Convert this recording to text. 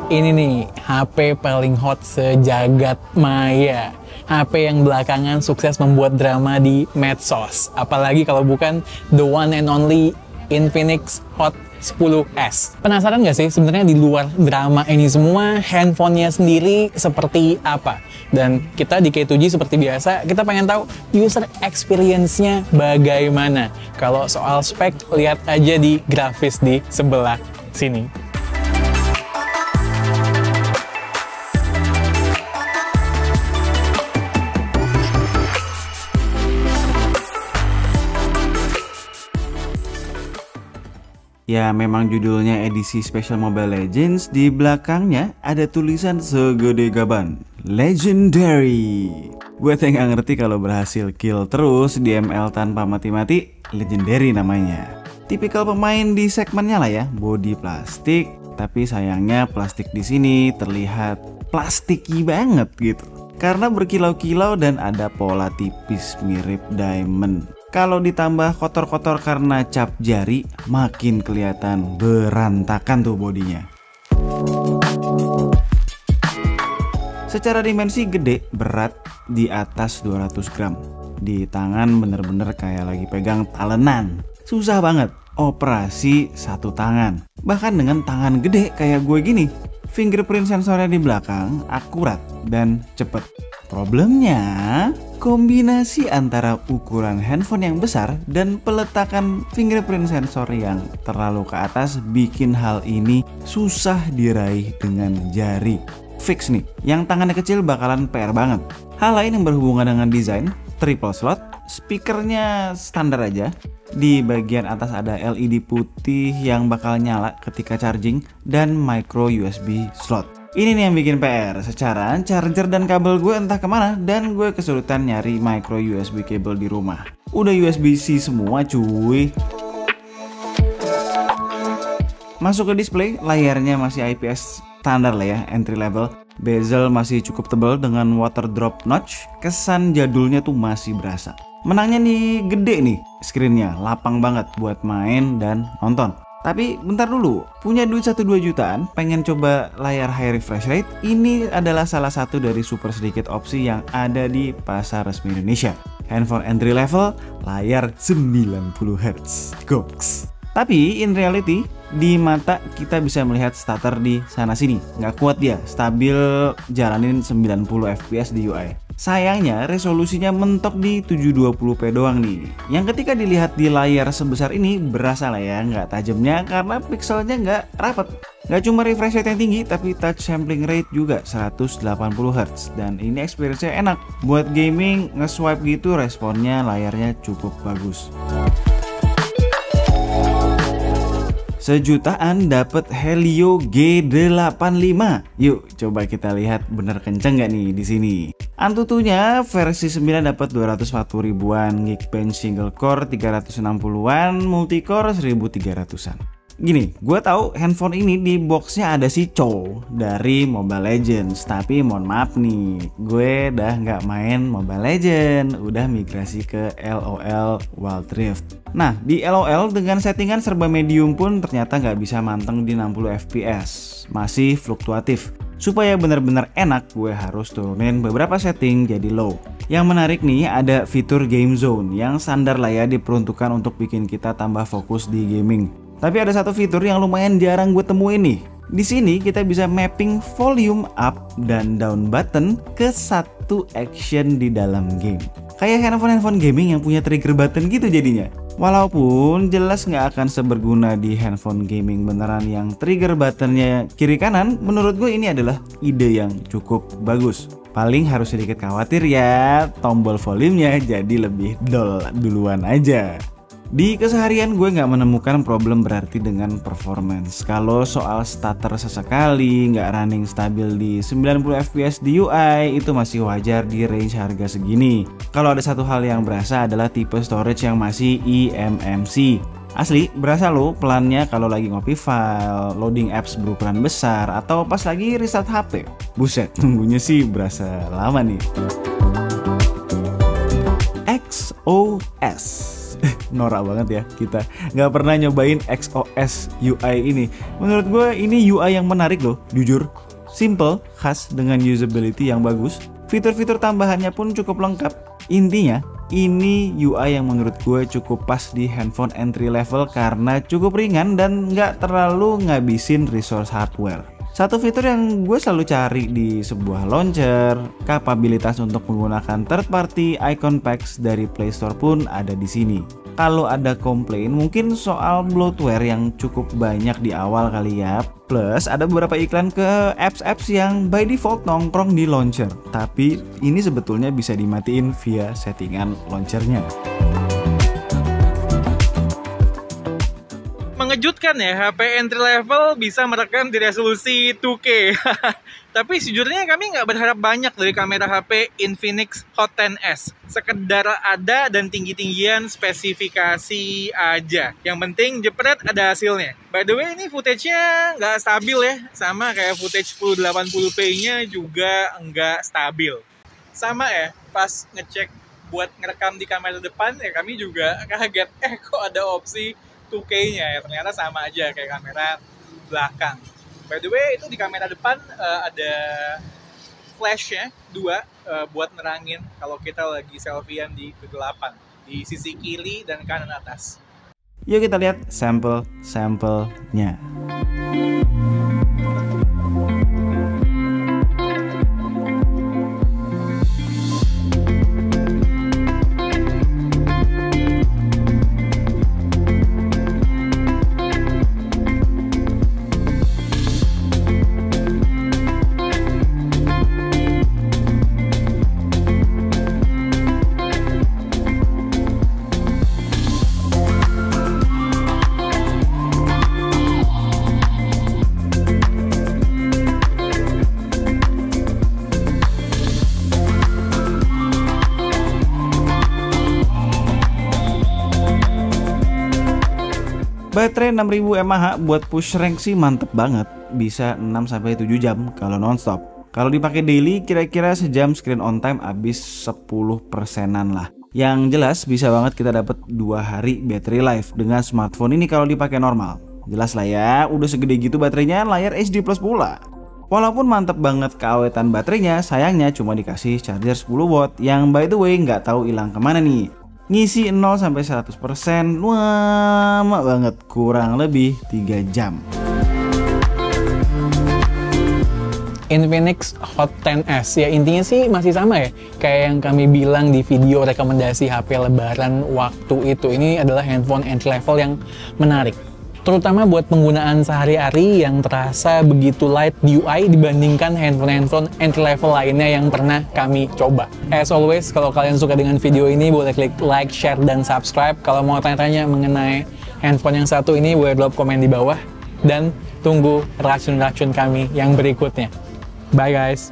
Ini nih, HP paling hot sejagat maya. HP yang belakangan sukses membuat drama di medsos. Apalagi kalau bukan the one and only Infinix Hot 10s. Penasaran nggak sih sebenarnya di luar drama ini semua handphonenya sendiri seperti apa? Dan kita di K2G seperti biasa, kita pengen tahu user experience-nya bagaimana. Kalau soal spek, lihat aja di grafis di sebelah sini. Ya memang judulnya edisi Special Mobile Legends, di belakangnya ada tulisan segede gaban, Legendary. Gue nggak ngerti kalau berhasil kill terus di ML tanpa mati-mati, Legendary namanya. Tipikal pemain di segmennya lah ya, body plastik, tapi sayangnya plastik di sini terlihat plastiki banget gitu. Karena berkilau-kilau dan ada pola tipis mirip diamond. Kalau ditambah kotor-kotor karena cap jari, makin kelihatan berantakan tuh bodinya. Secara dimensi gede, berat di atas 200 gram. Di tangan bener-bener kayak lagi pegang talenan. Susah banget, operasi satu tangan. Bahkan dengan tangan gede kayak gue gini. Fingerprint sensornya di belakang akurat dan cepet. Problemnya, kombinasi antara ukuran handphone yang besar dan peletakan fingerprint sensor yang terlalu ke atas bikin hal ini susah diraih dengan jari. Fix nih, yang tangannya kecil bakalan PR banget. Hal lain yang berhubungan dengan desain, triple slot, speakernya standar aja. Di bagian atas ada LED putih yang bakal nyala ketika charging dan micro USB slot. Ini nih yang bikin PR, secara charger dan kabel gue entah kemana dan gue kesulitan nyari micro USB cable di rumah. Udah USB-C semua cuy. Masuk ke display, layarnya masih IPS standar lah ya, entry level. Bezel masih cukup tebal dengan water drop notch, kesan jadulnya tuh masih berasa. Menangnya nih gede nih, screennya lapang banget buat main dan nonton. Tapi bentar dulu, punya duit 1-2 jutaan, pengen coba layar high refresh rate, ini adalah salah satu dari super sedikit opsi yang ada di pasar resmi Indonesia. Handphone entry level, layar 90Hz. Goks. Tapi in reality, di mata kita bisa melihat stutter di sana-sini. Nggak kuat dia, stabil jalanin 90 fps di UI. Sayangnya resolusinya mentok di 720p doang nih. Yang ketika dilihat di layar sebesar ini berasa lah ya nggak tajamnya karena pixelnya nggak rapet. Nggak cuma refresh rate yang tinggi tapi touch sampling rate juga 180Hz. Dan ini experience-nya enak. Buat gaming nge-swipe gitu responnya layarnya cukup bagus. Sejutaan dapat Helio G85. Yuk coba kita lihat bener kenceng nggak nih di sini. Antutunya versi 9 dapat 240 ribuan, Geekbench single core 360-an, multicore 1300-an. Gini, gue tahu handphone ini di boxnya ada si Chow dari Mobile Legends. Tapi mohon maaf nih, gue udah nggak main Mobile Legends, udah migrasi ke LOL Wild Rift. Nah, di LOL dengan settingan serba medium pun ternyata nggak bisa manteng di 60 fps. Masih fluktuatif. Supaya benar-benar enak, gue harus turunin beberapa setting jadi low. Yang menarik nih, ada fitur Game Zone yang standar lah ya diperuntukkan untuk bikin kita tambah fokus di gaming. Tapi ada satu fitur yang lumayan jarang gue temuin nih. Di sini kita bisa mapping volume up dan down button ke satu action di dalam game. Kayak handphone gaming yang punya trigger button gitu jadinya. Walaupun jelas nggak akan seberguna di handphone gaming beneran yang trigger buttonnya kiri kanan, menurut gue ini adalah ide yang cukup bagus. Paling harus sedikit khawatir ya, tombol volumenya jadi lebih dull duluan aja. Di keseharian gue nggak menemukan problem berarti dengan performance. Kalau soal stutter sesekali, nggak running stabil di 90 fps di UI, itu masih wajar di range harga segini. Kalau ada satu hal yang berasa adalah tipe storage yang masih eMMC. Asli, berasa loh pelannya kalau lagi ngopi file, loading apps berukuran besar, atau pas lagi restart HP. Buset, nunggunya sih berasa lama nih. XOS norak banget ya kita nggak pernah nyobain XOS UI ini. Menurut gue ini UI yang menarik loh, jujur. Simple, khas dengan usability yang bagus. Fitur-fitur tambahannya pun cukup lengkap. Intinya, ini UI yang menurut gue cukup pas di handphone entry level karena cukup ringan dan nggak terlalu ngabisin resource hardware. Satu fitur yang gue selalu cari di sebuah launcher, kapabilitas untuk menggunakan third party icon packs dari Play Store pun ada di sini. Kalau ada komplain mungkin soal bloatware yang cukup banyak di awal kali ya. Plus ada beberapa iklan ke apps-apps yang by default nongkrong di launcher. Tapi ini sebetulnya bisa dimatiin via settingan launchernya. Mengejutkan ya, HP entry level bisa merekam di resolusi 2K. Tapi sejujurnya kami nggak berharap banyak dari kamera HP Infinix Hot 10s. Sekedar ada dan tinggi-tinggian spesifikasi aja. Yang penting jepret ada hasilnya. By the way, ini footage-nya nggak stabil ya. Sama kayak footage 1080p-nya juga nggak stabil. Sama ya, pas ngecek buat ngerekam di kamera depan, ya kami juga kaget. Kok ada opsi 2K-nya ya, ternyata sama aja kayak kamera belakang. By the way, itu di kamera depan ada flash-nya 2 buat nerangin kalau kita lagi selfie-an di kegelapan di sisi kiri dan kanan atas. Yuk kita lihat sampel-sampelnya. Baterai 6000 mAh buat push rank sih mantep banget, bisa 6-7 jam kalau nonstop. Kalau dipakai daily kira-kira sejam screen on time habis 10%-an lah. Yang jelas bisa banget kita dapat 2 hari battery life dengan smartphone ini kalau dipakai normal. Jelas lah ya, udah segede gitu baterainya, layar HD Plus pula. Walaupun mantep banget keawetan baterainya, sayangnya cuma dikasih charger 10 watt yang by the way nggak tahu hilang kemana nih. Ngisi 0-100% lama banget, kurang lebih 3 jam. Infinix Hot 10s ya, intinya sih masih sama ya kayak yang kami bilang di video rekomendasi HP lebaran waktu itu. Ini adalah handphone entry level yang menarik, terutama buat penggunaan sehari-hari yang terasa begitu light UI dibandingkan handphone entry level lainnya yang pernah kami coba. As always, kalau kalian suka dengan video ini boleh klik like, share, dan subscribe. Kalau mau tanya-tanya mengenai handphone yang satu ini boleh drop komen di bawah. Dan tunggu racun-racun kami yang berikutnya. Bye guys!